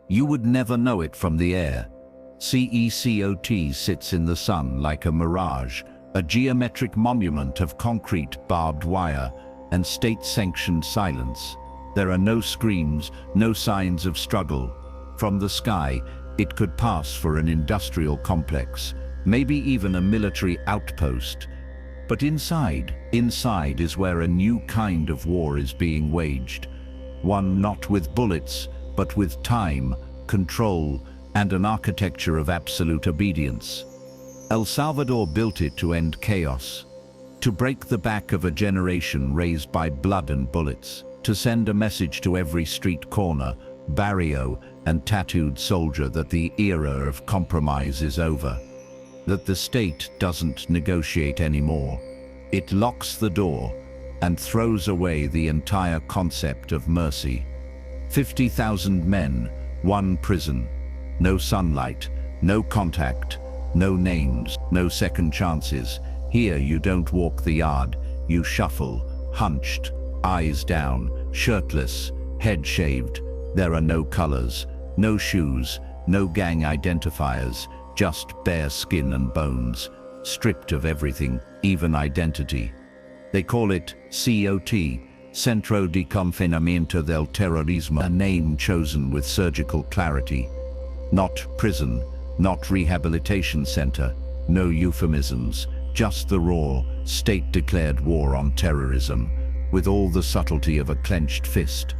You would never know it from the air. CECOT sits in the sun like a mirage, a geometric monument of concrete, barbed wire, and state-sanctioned silence. There are no screams, no signs of struggle. From the sky, it could pass for an industrial complex, maybe even a military outpost. But inside is where a new kind of war is being waged. One not with bullets, but with time, control, and an architecture of absolute obedience. El Salvador built it to end chaos, to break the back of a generation raised by blood and bullets, to send a message to every street corner, barrio, and tattooed soldier that the era of compromise is over, that the state doesn't negotiate anymore. It locks the door and throws away the entire concept of mercy. 50,000 men, one prison, no sunlight, no contact, no names, no second chances. Here you don't walk the yard, you shuffle, hunched, eyes down, shirtless, head shaved. There are no colors, no shoes, no gang identifiers, just bare skin and bones, stripped of everything, even identity. They call it COT, Centro de Confinamiento del Terrorismo, a name chosen with surgical clarity. Not prison, not rehabilitation center, no euphemisms, just the raw, state-declared war on terrorism, with all the subtlety of a clenched fist.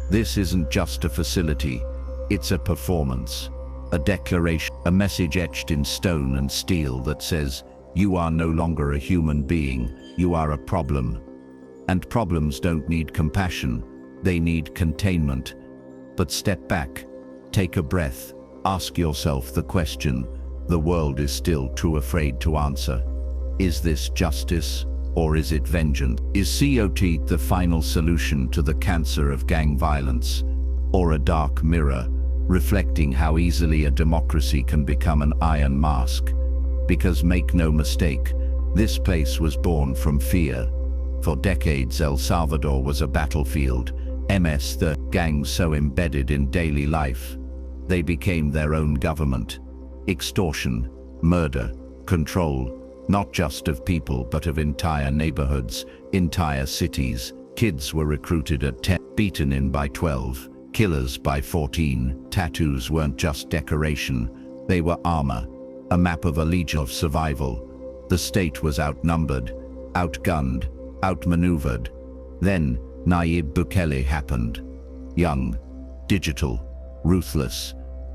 This isn't just a facility, it's a performance, a declaration, a message etched in stone and steel that says, you are no longer a human being, you are a problem. And problems don't need compassion, they need containment. But step back, take a breath, ask yourself the question the world is still too afraid to answer. Is this justice, or is it vengeance? Is COT the final solution to the cancer of gang violence, or a dark mirror, reflecting how easily a democracy can become an iron mask? Because make no mistake, this place was born from fear. For decades, El Salvador was a battlefield, the gangs so embedded in daily life. They became their own government. Extortion, murder, control, not just of people but of entire neighborhoods, entire cities. Kids were recruited at 10, beaten in by 12, killers by 14. Tattoos weren't just decoration, they were armor, a map of a legion of survival. The state was outnumbered, outgunned, outmaneuvered. Then Nayib Bukele happened. Young, digital, ruthless.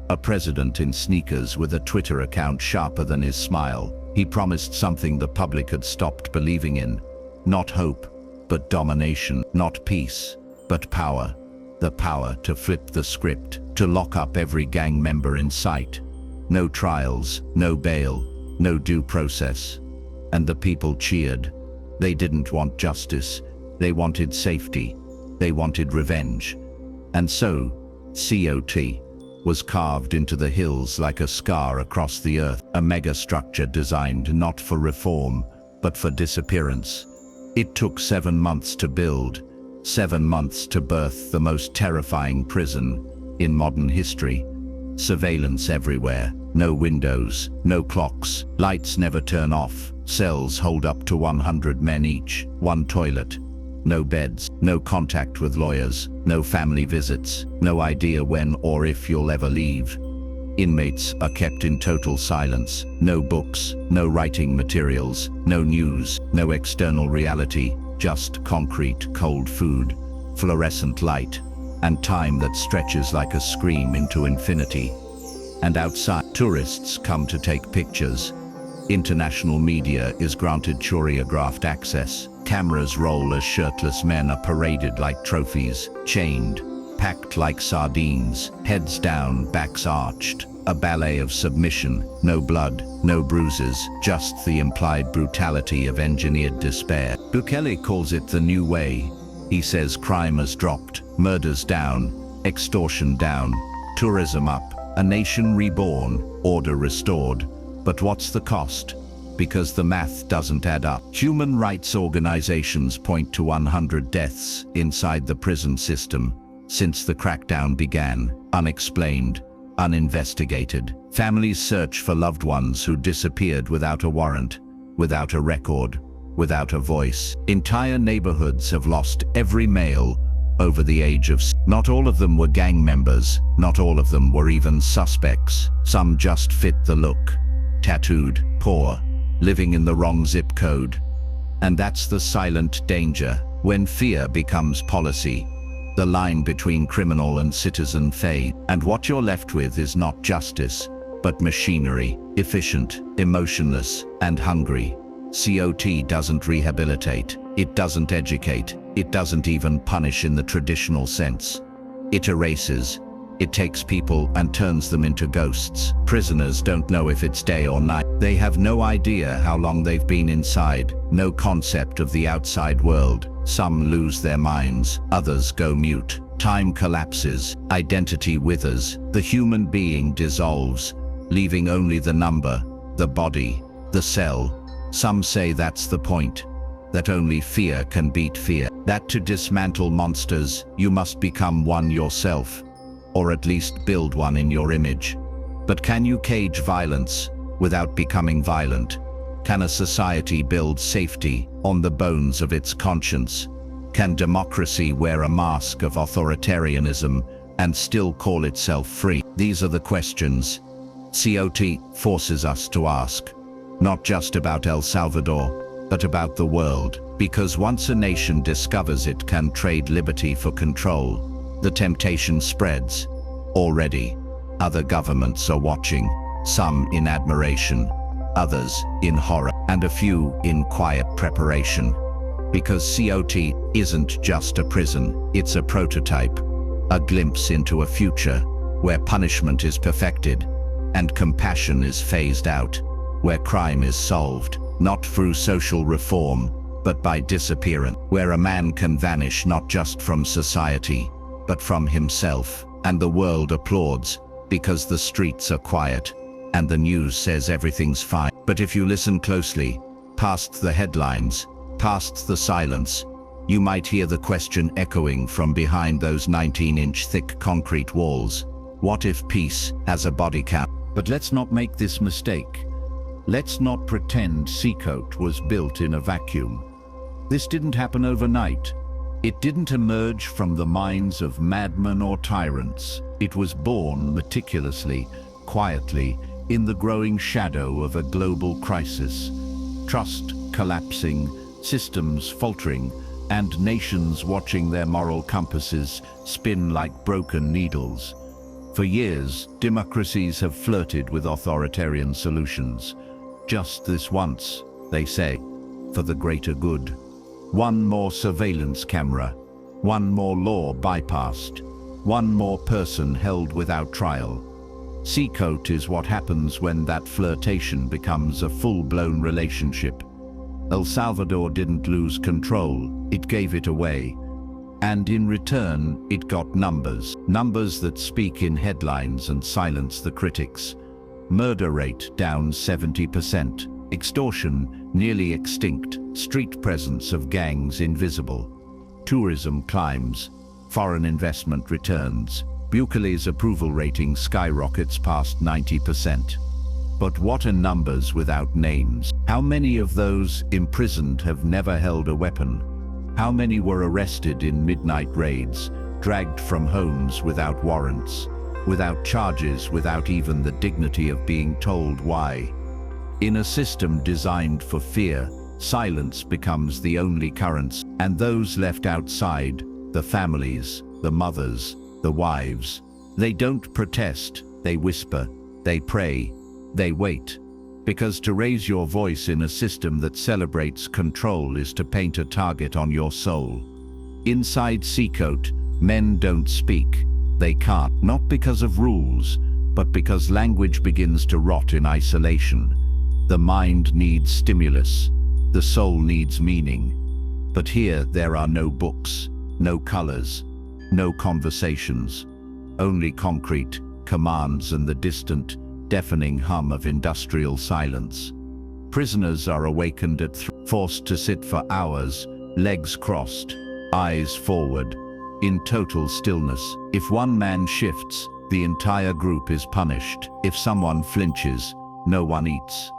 A president in sneakers with a Twitter account sharper than his smile. He promised something the public had stopped believing in. Not hope, but domination. Not peace, but power. The power to flip the script, to lock up every gang member in sight. No trials, no bail, no due process. And the people cheered. They didn't want justice. They wanted safety. They wanted revenge. And so, COT was carved into the hills like a scar across the earth, a megastructure designed not for reform, but for disappearance. It took 7 months to build, 7 months to birth the most terrifying prison in modern history. Surveillance everywhere, no windows, no clocks, lights never turn off, cells hold up to 100 men each, one toilet. No beds, no contact with lawyers, no family visits, no idea when or if you'll ever leave. Inmates are kept in total silence, no books, no writing materials, no news, no external reality, just concrete, cold food, fluorescent light, and time that stretches like a scream into infinity. And outside, tourists come to take pictures. International media is granted choreographed access. Cameras roll as shirtless men are paraded like trophies, chained, packed like sardines, heads down, backs arched. A ballet of submission, no blood, no bruises, just the implied brutality of engineered despair. Bukele calls it the new way. He says crime has dropped, murders down, extortion down, tourism up, a nation reborn, order restored. But what's the cost? Because the math doesn't add up. Human rights organizations point to 100 deaths inside the prison system since the crackdown began. unexplained, uninvestigated. Families search for loved ones who disappeared without a warrant, without a record, without a voice. Entire neighborhoods have lost every male over the age of... Not all of them were gang members, not all of them were even suspects. Some just fit the look. Tattooed, poor, living in the wrong zip code. And that's the silent danger. When fear becomes policy, the line between criminal and citizen fades. And what you're left with is not justice, but machinery, efficient, emotionless, and hungry. COT doesn't rehabilitate, it doesn't educate, it doesn't even punish in the traditional sense. It erases. It takes people and turns them into ghosts. Prisoners don't know if it's day or night. They have no idea how long they've been inside, no concept of the outside world. Some lose their minds, others go mute. Time collapses, identity withers, the human being dissolves, leaving only the number, the body, the cell. Some say that's the point, that only fear can beat fear. That to dismantle monsters, you must become one yourself, or at least build one in your image. But can you cage violence without becoming violent? Can a society build safety on the bones of its conscience? Can democracy wear a mask of authoritarianism and still call itself free? These are the questions COT forces us to ask, not just about El Salvador, but about the world. Because once a nation discovers it can trade liberty for control, the temptation spreads. Already, other governments are watching, some in admiration, others in horror, and a few in quiet preparation. Because COT isn't just a prison, it's a prototype, a glimpse into a future where punishment is perfected and compassion is phased out, where crime is solved, not through social reform, but by disappearance, where a man can vanish not just from society, but from himself, and the world applauds because the streets are quiet and the news says everything's fine. But if you listen closely, past the headlines, past the silence, you might hear the question echoing from behind those 19-inch thick concrete walls. What if peace has a body count? But let's not make this mistake. Let's not pretend CECOT was built in a vacuum. This didn't happen overnight. It didn't emerge from the minds of madmen or tyrants. It was born meticulously, quietly, in the growing shadow of a global crisis. Trust collapsing, systems faltering, and nations watching their moral compasses spin like broken needles. For years, democracies have flirted with authoritarian solutions. Just this once, they say, for the greater good. One more surveillance camera, one more law bypassed, one more person held without trial. CECOT is what happens when that flirtation becomes a full-blown relationship. El Salvador didn't lose control, it gave it away. And in return, it got numbers. Numbers that speak in headlines and silence the critics. Murder rate down 70%. Extortion nearly extinct. Street presence of gangs invisible. Tourism climbs. Foreign investment returns. Bukele's approval rating skyrockets past 90%. But what are numbers without names? How many of those imprisoned have never held a weapon? How many were arrested in midnight raids, dragged from homes without warrants, without charges, without even the dignity of being told why? In a system designed for fear, silence becomes the only currency, and those left outside, the families, the mothers, the wives, they don't protest, they whisper, they pray, they wait. Because to raise your voice in a system that celebrates control is to paint a target on your soul. Inside CECOT, men don't speak. They can't, not because of rules, but because language begins to rot in isolation. The mind needs stimulus. The soul needs meaning. But here there are no books, no colors, no conversations. Only concrete, commands and the distant, deafening hum of industrial silence. Prisoners are awakened at forced to sit for hours, legs crossed, eyes forward, in total stillness. If one man shifts, The entire group is punished. If someone flinches, no one eats.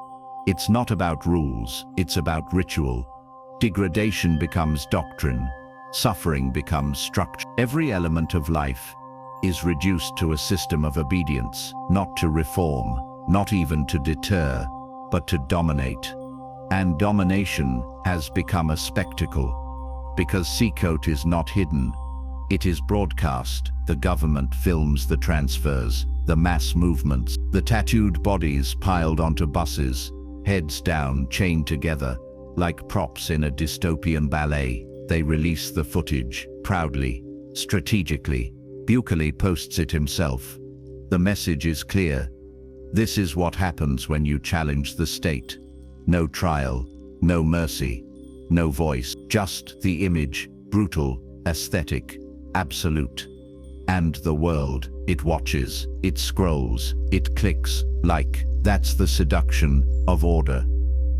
It's not about rules, it's about ritual. Degradation becomes doctrine. Suffering becomes structure. Every element of life is reduced to a system of obedience, not to reform, not even to deter, but to dominate. And domination has become a spectacle. Because CECOT is not hidden, it is broadcast. The government films the transfers, the mass movements, the tattooed bodies piled onto buses, heads down, chained together, like props in a dystopian ballet. They release the footage, proudly, strategically. Bukele posts it himself. The message is clear. This is what happens when you challenge the state. No trial, no mercy, no voice, just the image, brutal, aesthetic, absolute. And the world, it watches, it scrolls, it clicks, like, that's the seduction of order.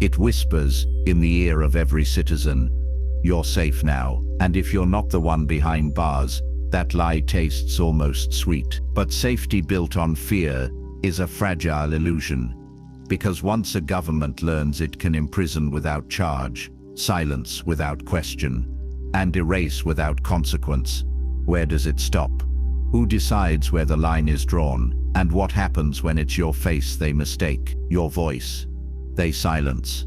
It whispers in the ear of every citizen, you're safe now, and if you're not the one behind bars, that lie tastes almost sweet. But safety built on fear is a fragile illusion, because once a government learns it can imprison without charge, silence without question, and erase without consequence, where does it stop? Who decides where the line is drawn? And what happens when it's your face they mistake, your voice they silence,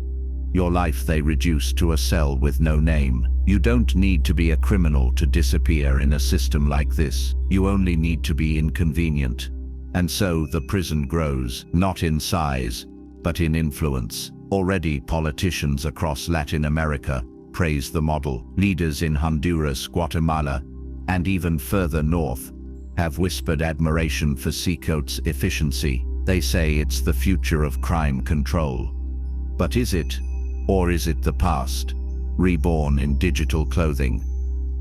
your life they reduce to a cell with no name? You don't need to be a criminal to disappear in a system like this. You only need to be inconvenient. And so the prison grows, not in size, but in influence. Already politicians across Latin America praise the model. Leaders in Honduras, Guatemala, and even further north have whispered admiration for CECOT's efficiency. They say it's the future of crime control. But is it? Or is it the past, reborn in digital clothing?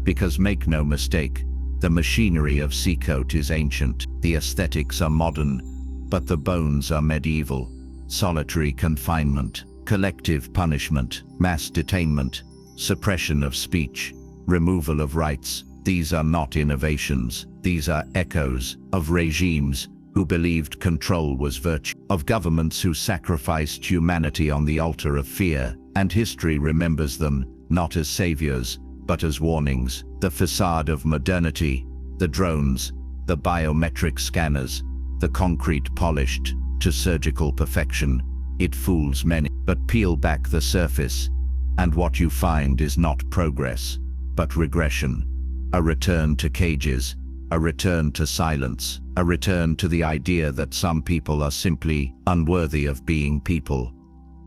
Because make no mistake, the machinery of CECOT is ancient. The aesthetics are modern, but the bones are medieval. Solitary confinement, collective punishment, mass detainment, suppression of speech, removal of rights. These are not innovations. These are echoes of regimes who believed control was virtue, of governments who sacrificed humanity on the altar of fear. And history remembers them, not as saviors, but as warnings. The facade of modernity, the drones, the biometric scanners, the concrete polished to surgical perfection, it fools many. But peel back the surface, and what you find is not progress, but regression. A return to cages, a return to silence, a return to the idea that some people are simply unworthy of being people.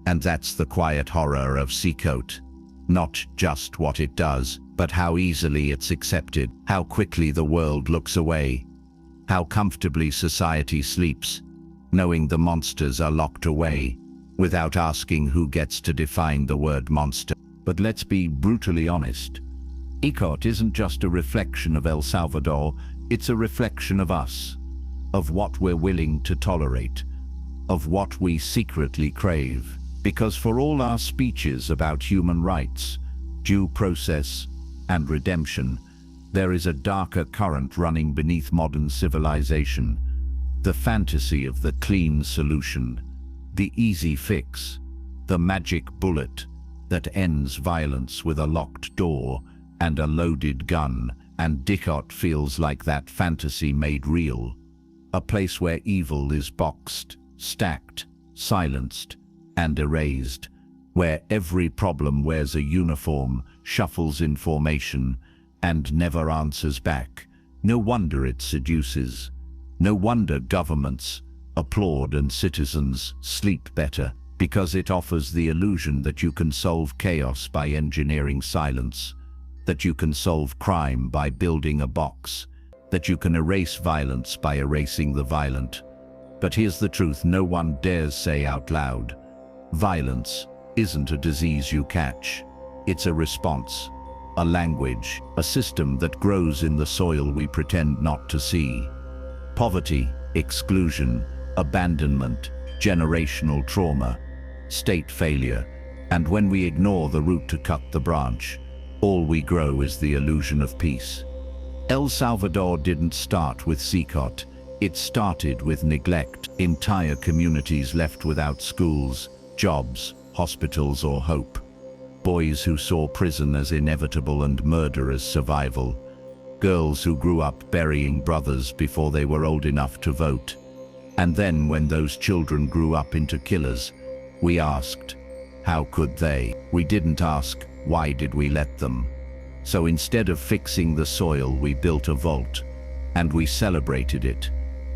And that's the quiet horror of CECOT. Not just what it does, but how easily it's accepted, how quickly the world looks away, how comfortably society sleeps, knowing the monsters are locked away, without asking who gets to define the word monster. But let's be brutally honest. CECOT isn't just a reflection of El Salvador, it's a reflection of us, of what we're willing to tolerate, of what we secretly crave. Because for all our speeches about human rights, due process, and redemption, there is a darker current running beneath modern civilization. The fantasy of the clean solution, the easy fix, the magic bullet that ends violence with a locked door and a loaded gun. And CECOT feels like that fantasy made real. A place where evil is boxed, stacked, silenced, and erased, where every problem wears a uniform, shuffles in formation, and never answers back. No wonder it seduces. No wonder governments applaud and citizens sleep better, because it offers the illusion that you can solve chaos by engineering silence, that you can solve crime by building a box, that you can erase violence by erasing the violent. But here's the truth no one dares say out loud. Violence isn't a disease you catch. It's a response, a language, a system that grows in the soil we pretend not to see. Poverty, exclusion, abandonment, generational trauma, state failure, and when we ignore the root to cut the branch, all we grow is the illusion of peace. El Salvador didn't start with CECOT, It started with neglect, entire communities left without schools, jobs, hospitals or hope. Boys who saw prison as inevitable and murder as survival. Girls who grew up burying brothers before they were old enough to vote. And then when those children grew up into killers, we asked, how could they? We didn't ask, why did we let them? So instead of fixing the soil, we built a vault. And we celebrated it.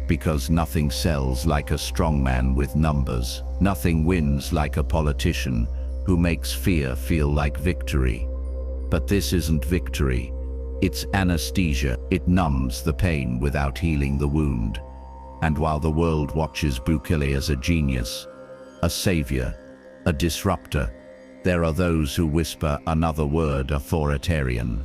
Because nothing sells like a strongman with numbers. Nothing wins like a politician who makes fear feel like victory. But this isn't victory. It's anesthesia. It numbs the pain without healing the wound. And while the world watches Bukele as a genius, a savior, a disruptor, there are those who whisper another word: authoritarian.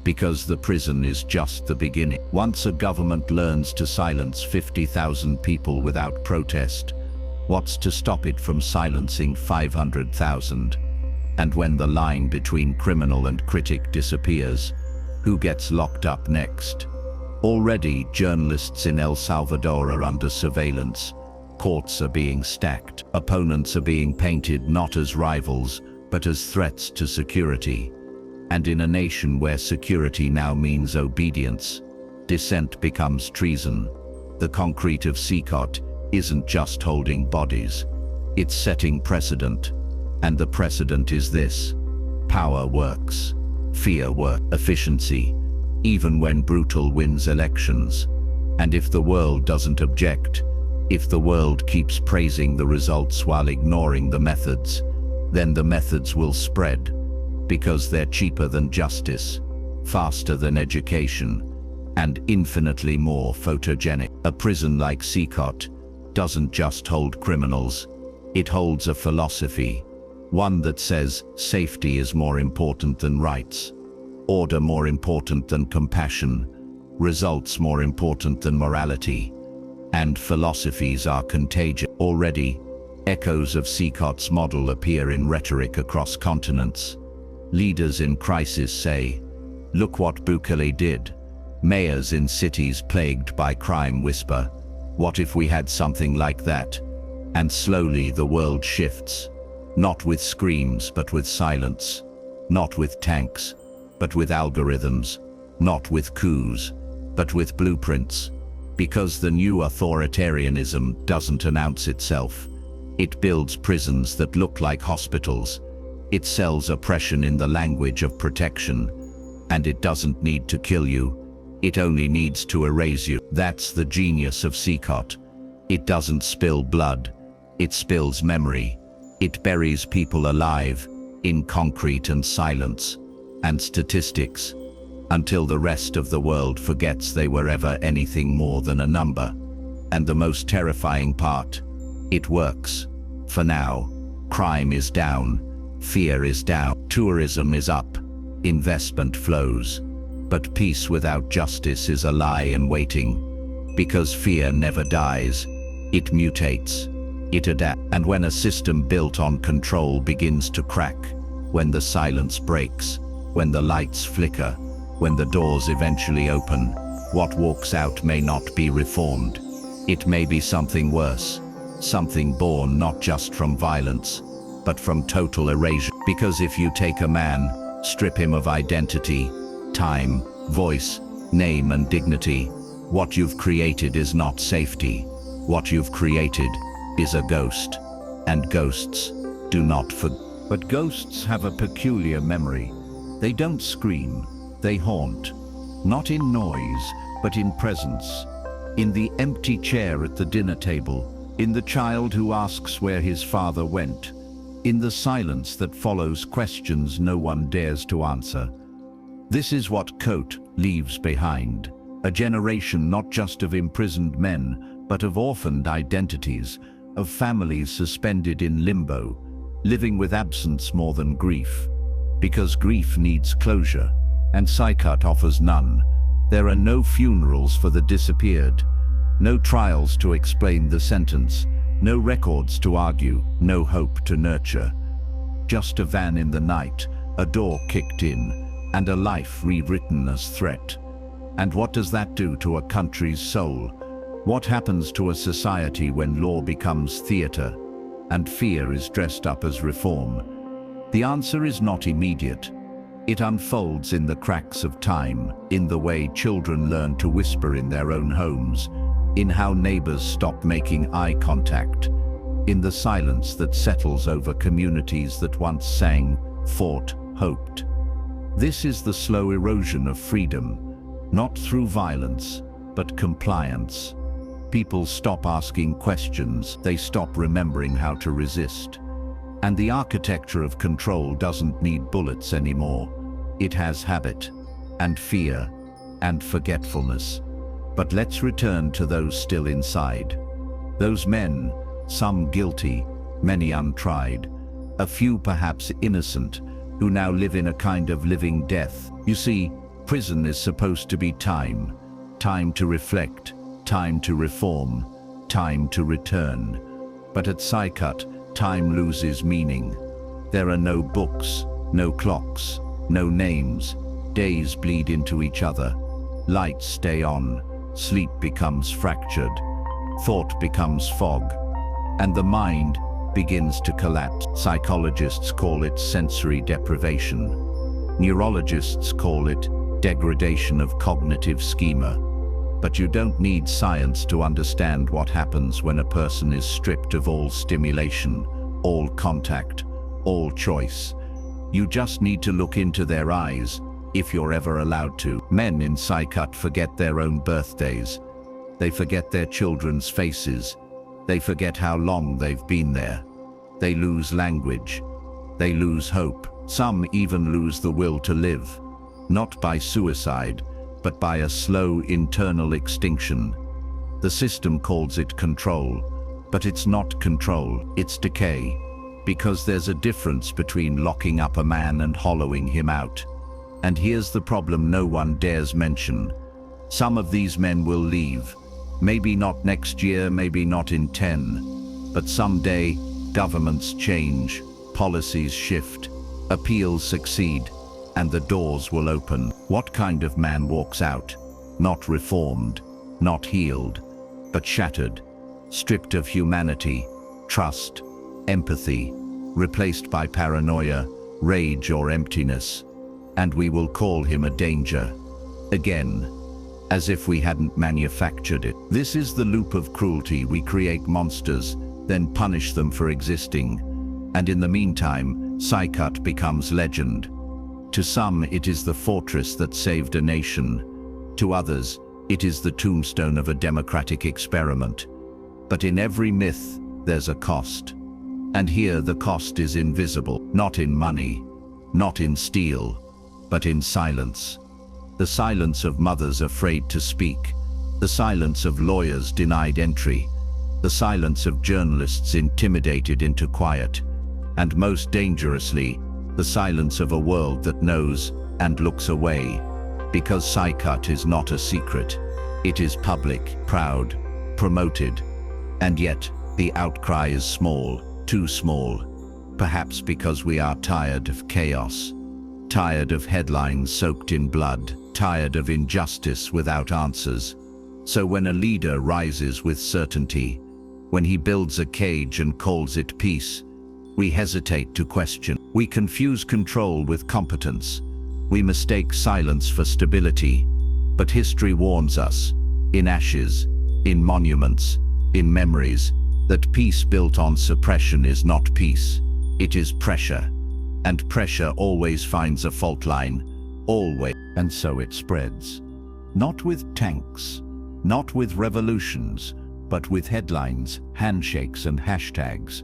Because the prison is just the beginning. Once a government learns to silence 50,000 people without protest, what's to stop it from silencing 500,000? And when the line between criminal and critic disappears, who gets locked up next? Already, journalists in El Salvador are under surveillance. Courts are being stacked. Opponents are being painted not as rivals, but as threats to security. And in a nation where security now means obedience, dissent becomes treason. The concrete of CECOT isn't just holding bodies, it's setting precedent. And the precedent is this: power works, fear works, efficiency, even when brutal wins elections. And if the world doesn't object, if the world keeps praising the results while ignoring the methods, then the methods will spread. Because they're cheaper than justice, faster than education, and infinitely more photogenic. A prison like CECOT doesn't just hold criminals, it holds a philosophy. One that says safety is more important than rights, order more important than compassion, results more important than morality. And philosophies are contagious. Already, echoes of CECOT's model appear in rhetoric across continents. Leaders in crisis say, look what Bukele did. Mayors in cities plagued by crime whisper, what if we had something like that? And slowly the world shifts. Not with screams, but with silence. Not with tanks, but with algorithms. Not with coups, but with blueprints. Because the new authoritarianism doesn't announce itself. It builds prisons that look like hospitals. It sells oppression in the language of protection. And it doesn't need to kill you. It only needs to erase you. That's the genius of CECOT. It doesn't spill blood. It spills memory. It buries people alive, in concrete and silence, and statistics, until the rest of the world forgets they were ever anything more than a number. And the most terrifying part, it works. For now, crime is down. Fear is down, tourism is up, investment flows. But peace without justice is a lie in waiting. Because fear never dies, it mutates, it adapts. And when a system built on control begins to crack, when the silence breaks, when the lights flicker, when the doors eventually open, what walks out may not be reformed. It may be something worse, something born not just from violence, but from total erasure. Because if you take a man, strip him of identity, time, voice, name and dignity, what you've created is not safety. What you've created is a ghost. And ghosts do not forget. But ghosts have a peculiar memory. They don't scream, they haunt. Not in noise, but in presence. In the empty chair at the dinner table, in the child who asks where his father went, in the silence that follows questions no one dares to answer. This is what CECOT leaves behind. A generation not just of imprisoned men, but of orphaned identities, of families suspended in limbo, living with absence more than grief. Because grief needs closure, and CECOT offers none. There are no funerals for the disappeared, no trials to explain the sentence, no records to argue, no hope to nurture. Just a van in the night, a door kicked in, and a life rewritten as threat. And what does that do to a country's soul? What happens to a society when law becomes theater and fear is dressed up as reform? The answer is not immediate. It unfolds in the cracks of time, in the way children learn to whisper in their own homes, in how neighbors stop making eye contact, in the silence that settles over communities that once sang, fought, hoped. This is the slow erosion of freedom, not through violence, but compliance. People stop asking questions, they stop remembering how to resist. And the architecture of control doesn't need bullets anymore. It has habit, and fear, and forgetfulness. But let's return to those still inside. Those men, some guilty, many untried, a few perhaps innocent, who now live in a kind of living death. You see, prison is supposed to be time. Time to reflect, time to reform, time to return. But at CECOT, time loses meaning. There are no books, no clocks, no names. Days bleed into each other. Lights stay on. Sleep becomes fractured. Thought becomes fog. And the mind begins to collapse. Psychologists call it sensory deprivation. Neurologists call it degradation of cognitive schema. But you don't need science to understand what happens when a person is stripped of all stimulation, all contact, all choice. You just need to look into their eyes, if you're ever allowed to. Men in CECOT forget their own birthdays. They forget their children's faces. They forget how long they've been there. They lose language. They lose hope. Some even lose the will to live. Not by suicide, but by a slow internal extinction. The system calls it control, but it's not control, it's decay. Because there's a difference between locking up a man and hollowing him out. And here's the problem no one dares mention. Some of these men will leave. Maybe not next year, maybe not in 10. But someday, governments change, policies shift, appeals succeed, and the doors will open. What kind of man walks out? Not reformed, not healed, but shattered, stripped of humanity, trust, empathy, replaced by paranoia, rage or emptiness. And we will call him a danger. Again, as if we hadn't manufactured it. This is the loop of cruelty. We create monsters, then punish them for existing. And in the meantime, CECOT becomes legend. To some, it is the fortress that saved a nation. To others, it is the tombstone of a democratic experiment. But in every myth, there's a cost. And here the cost is invisible, not in money, not in steel, but in silence. The silence of mothers afraid to speak, the silence of lawyers denied entry, the silence of journalists intimidated into quiet, and most dangerously, the silence of a world that knows and looks away. Because CECOT is not a secret. It is public, proud, promoted. And yet, the outcry is small, too small. Perhaps because we are tired of chaos, tired of headlines soaked in blood, tired of injustice without answers. So when a leader rises with certainty, when he builds a cage and calls it peace, we hesitate to question. We confuse control with competence. We mistake silence for stability. But history warns us, in ashes, in monuments, in memories, that peace built on suppression is not peace. It is pressure. And pressure always finds a fault line. Always. And so it spreads. Not with tanks, not with revolutions, but with headlines, handshakes and hashtags.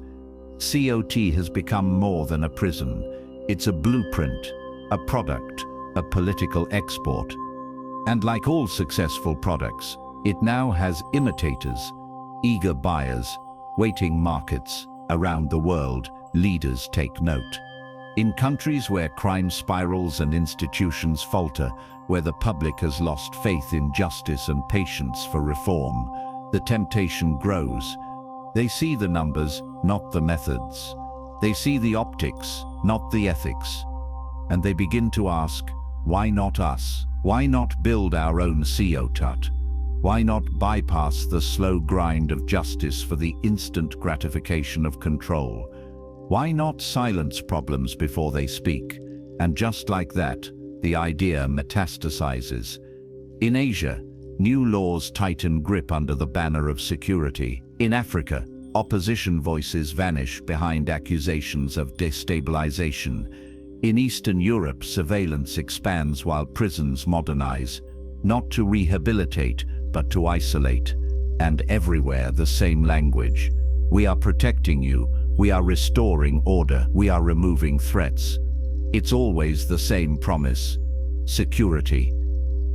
COT has become more than a prison. It's a blueprint, a product, a political export. And like all successful products, it now has imitators, eager buyers, waiting markets. Around the world, leaders take note. In countries where crime spirals and institutions falter, where the public has lost faith in justice and patience for reform, the temptation grows. They see the numbers, not the methods. They see the optics, not the ethics. And they begin to ask, why not us? Why not build our own CECOT? Why not bypass the slow grind of justice for the instant gratification of control? Why not silence problems before they speak? And just like that, the idea metastasizes. In Asia, new laws tighten grip under the banner of security. In Africa, opposition voices vanish behind accusations of destabilization. In Eastern Europe, surveillance expands while prisons modernize, not to rehabilitate, but to isolate. And everywhere the same language. We are protecting you, we are restoring order, we are removing threats. It's always the same promise, security,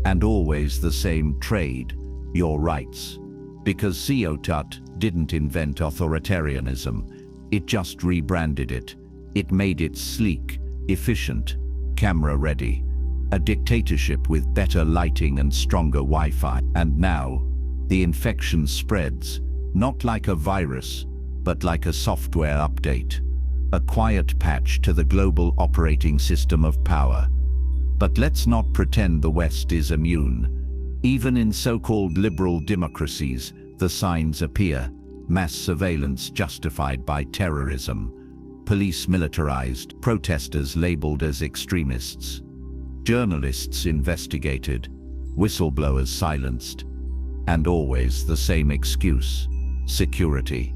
and always the same trade, your rights. Because CECOT didn't invent authoritarianism, it just rebranded it. It made it sleek, efficient, camera-ready. A dictatorship with better lighting and stronger Wi-Fi. And now, the infection spreads, not like a virus, but like a software update. A quiet patch to the global operating system of power. But let's not pretend the West is immune. Even in so-called liberal democracies, the signs appear. Mass surveillance justified by terrorism. Police militarized, protesters labeled as extremists. Journalists investigated, whistleblowers silenced. And always the same excuse: security.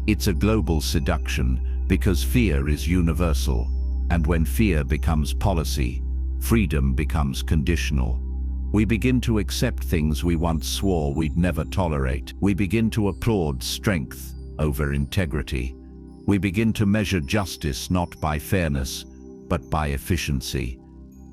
It's a global seduction because fear is universal. And when fear becomes policy, freedom becomes conditional. We begin to accept things we once swore we'd never tolerate. We begin to applaud strength over integrity. We begin to measure justice not by fairness, but by efficiency.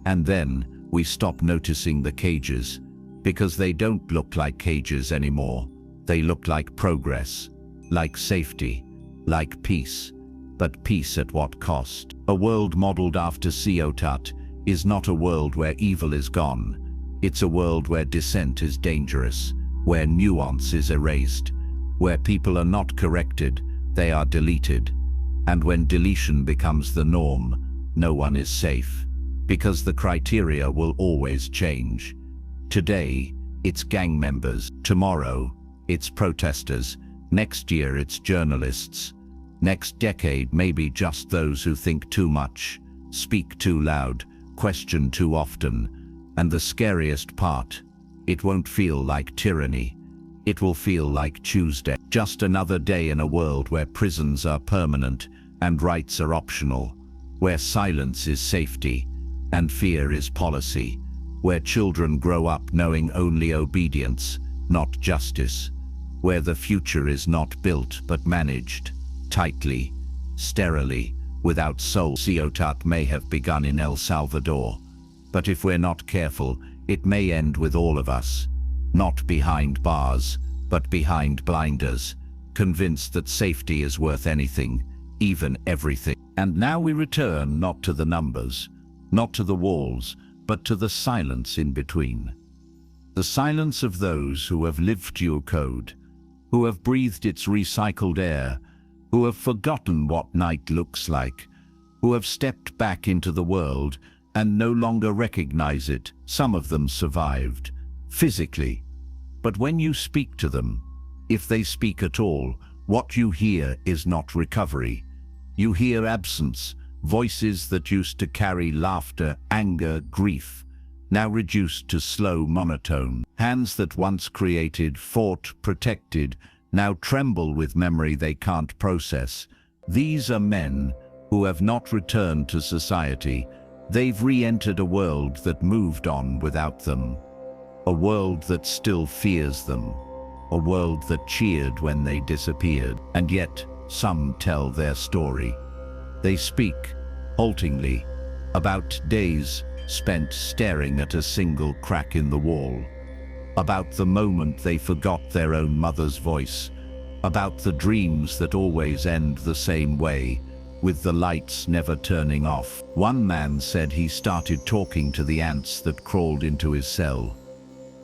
And then we stop noticing the cages, because they don't look like cages anymore. They look like progress, like safety, like peace. But peace at what cost? A world modeled after CECOT is not a world where evil is gone. It's a world where dissent is dangerous, where nuance is erased, where people are not corrected, they are deleted. And when deletion becomes the norm, no one is safe. Because the criteria will always change. Today, it's gang members. Tomorrow, it's protesters. Next year, it's journalists. Next decade, maybe just those who think too much, speak too loud, question too often. And the scariest part, it won't feel like tyranny. It will feel like Tuesday. Just another day in a world where prisons are permanent and rights are optional, where silence is safety and fear is policy, where children grow up knowing only obedience, not justice, where the future is not built but managed, tightly, sterilely, without soul. CECOT may have begun in El Salvador, but if we're not careful, it may end with all of us, not behind bars, but behind blinders, convinced that safety is worth anything, even everything. And now we return not to the numbers, not to the walls, but to the silence in between. The silence of those who have lived your code, who have breathed its recycled air, who have forgotten what night looks like, who have stepped back into the world and no longer recognize it. Some of them survived, physically. But when you speak to them, if they speak at all, what you hear is not recovery. You hear absence, voices that used to carry laughter, anger, grief, now reduced to slow monotone. Hands that once created, fought, protected, now tremble with memory they can't process. These are men who have not returned to society. They've re-entered a world that moved on without them. A world that still fears them. A world that cheered when they disappeared. And yet, some tell their story. They speak, haltingly, about days spent staring at a single crack in the wall. About the moment they forgot their own mother's voice. About the dreams that always end the same way, with the lights never turning off. One man said he started talking to the ants that crawled into his cell.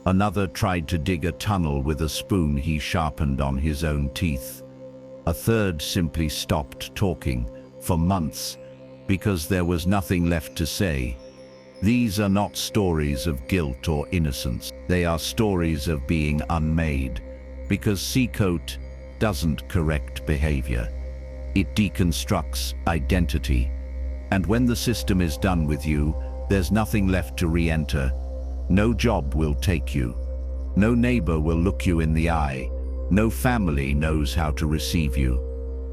Another tried to dig a tunnel with a spoon he sharpened on his own teeth. A third simply stopped talking for months because there was nothing left to say. These are not stories of guilt or innocence. They are stories of being unmade, because CECOT doesn't correct behavior. It deconstructs identity. And when the system is done with you, there's nothing left to re-enter. No job will take you. No neighbor will look you in the eye. No family knows how to receive you.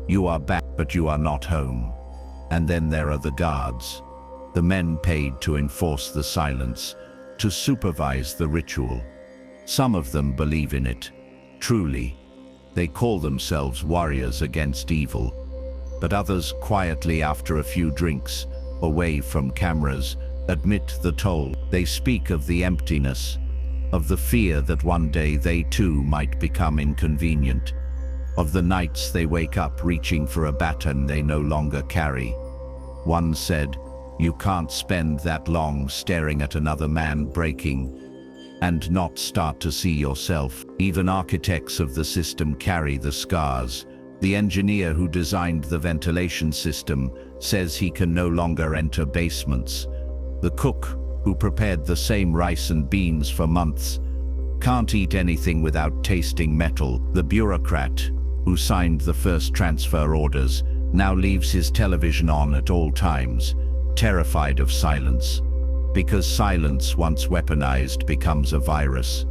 You are back, but you are not home. And then there are the guards, the men paid to enforce the silence, to supervise the ritual. Some of them believe in it, truly. They call themselves warriors against evil. But others quietly, after a few drinks, away from cameras, admit the toll. They speak of the emptiness, of the fear that one day they too might become inconvenient, of the nights they wake up reaching for a baton they no longer carry. One said, "You can't spend that long staring at another man breaking and not start to see yourself." Even architects of the system carry the scars. The engineer who designed the ventilation system says he can no longer enter basements. The cook who prepared the same rice and beans for months can't eat anything without tasting metal. The bureaucrat who signed the first transfer orders now leaves his television on at all times, terrified of silence. Because silence, once weaponized, becomes a virus.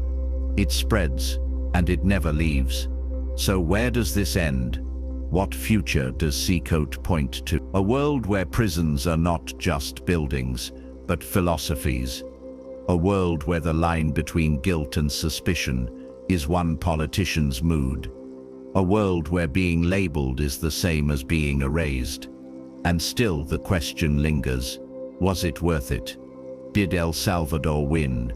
It spreads, and it never leaves. So where does this end? What future does CECOT point to? A world where prisons are not just buildings, but philosophies. A world where the line between guilt and suspicion is one politician's mood. A world where being labeled is the same as being erased. And still the question lingers, was it worth it? Did El Salvador win?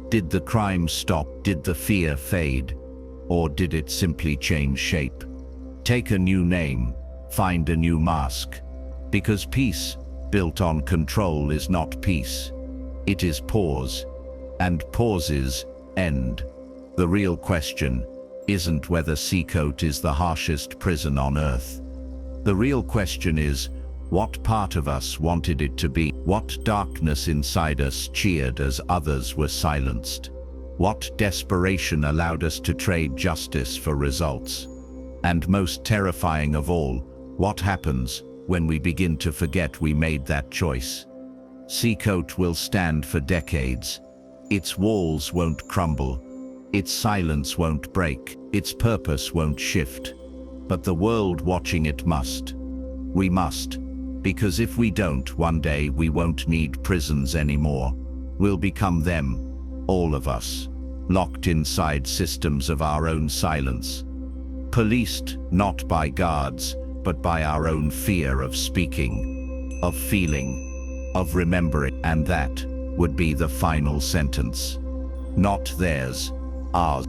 Did the crime stop? Did the fear fade? Or did it simply change shape? Take a new name, find a new mask. Because peace, built on control, is not peace. It is pause, and pauses end. The real question isn't whether CECOT is the harshest prison on earth. The real question is, what part of us wanted it to be? What darkness inside us cheered as others were silenced? What desperation allowed us to trade justice for results? And most terrifying of all, what happens when we begin to forget we made that choice? CECOT will stand for decades. Its walls won't crumble. Its silence won't break. Its purpose won't shift. But the world watching it must. We must. Because if we don't, one day we won't need prisons anymore. We'll become them, all of us, locked inside systems of our own silence. Policed not by guards, but by our own fear of speaking, of feeling, of remembering. And that would be the final sentence. Not theirs, ours.